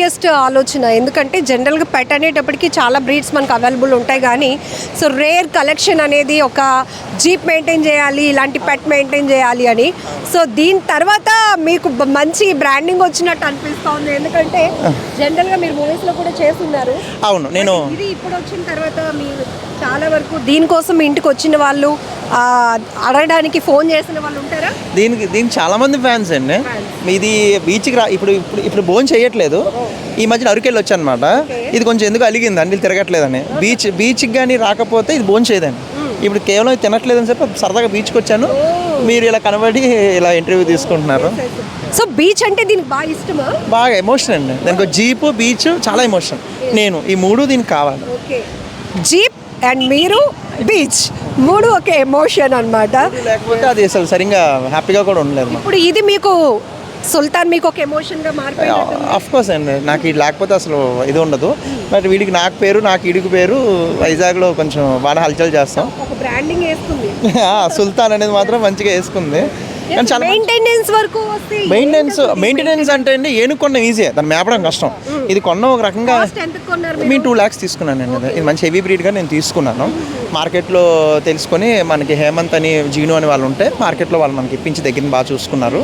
Luckiest ఆలోచన. ఎందుకంటే జనరల్గా పెట్ అనేటప్పటికి చాలా బ్రీడ్స్ మనకు అవైలబుల్ ఉంటాయి, కానీ సో రేర్ కలెక్షన్ అనేది ఒక జీప్ మెయింటైన్ చేయాలి, ఇలాంటి పెట్ మెయింటైన్ చేయాలి అని. సో దీని తర్వాత మీకు మంచి బ్రాండింగ్ వచ్చినట్టు అనిపిస్తుంది, ఎందుకంటే జనరల్గా మీరు మూవీస్లో కూడా చేస్తున్నారు. అవును, నేను ఇది ఇప్పుడు వచ్చిన తర్వాత మీరు చాలా వరకు దీనికోసం మీ ఇంటికి వచ్చిన వాళ్ళు, అడగడానికి ఫోన్ చేసిన వాళ్ళు ఉంటారా? దీనికి చాలామంది ఫ్యాన్స్ అండి. ఇది బీచ్కి ఇప్పుడు ఇప్పుడు ఇప్పుడు భోజనం చేయట్లేదు. ఈ మధ్యన అరకెళ్ళి వచ్చాను అనమాట. ఇది కొంచెం ఎందుకు అలిగింది అండి, తిరగట్లేదని. బీచ్కి కానీ రాకపోతే ఇది భోజనం చేయదండి. ఇప్పుడు కేవలం తినట్లేదని చెప్పి సరదాగా బీచ్కి వచ్చాను. మీరు ఇలా కనబడి ఇలా ఇంటర్వ్యూ తీసుకుంటున్నారు. సో బీచ్ అంటే దీనికి బాగా ఇష్టమా? బాగా ఎమోషన్ అండి. దానికి జీపు, బీచ్ చాలా ఎమోషన్. నేను ఈ మూడు దీనికి కావాలి. ఓకే, జీప్ అండ్ మీరు బీచ్, మూడు ఒక ఎమోషన్ అన్నమాట. లేకపోతే అది అసలు సరిగ్గా హ్యాపీగా కూడా ఉండలేదు. ఇప్పుడు ఇది మీకు సుల్తాన్ మీకు ఒక ఎమోషన్గా మారిపోయింది. అఫ్ కోర్స్ అండి, నాకు ఇది లేకపోతే అసలు ఇది ఉండదు. బట్ వీడికి నాకు పేరు, నాకు ఇడికి పేరు. వైజాగ్లో కొంచెం బాగా హల్చల్ చేస్తాం. ఒక బ్రాండింగ్ వేసుకుంది సుల్తాన్ అనేది మాత్రం మంచిగా వేసుకుంది. కానీ చాలా మెయింటెనెన్స్ వరకు మెయింటెనెన్స్ అంటే అండి ఏనుకొన్న ఈజీ, దాన్ని మేపడం కష్టం. ఇది కొన్న ఒక రకంగా నేను 2 lakhs తీసుకున్నానండి. ఇది మంచి హెవీ బ్రీడ్గా నేను తీసుకున్నాను. మార్కెట్లో తెలుసుకొని మనకి హేమంత్ అని, జీను అని వాళ్ళు ఉంటే మార్కెట్లో వాళ్ళు మనకి ఇప్పించి దగ్గర బాగా చూసుకున్నారు.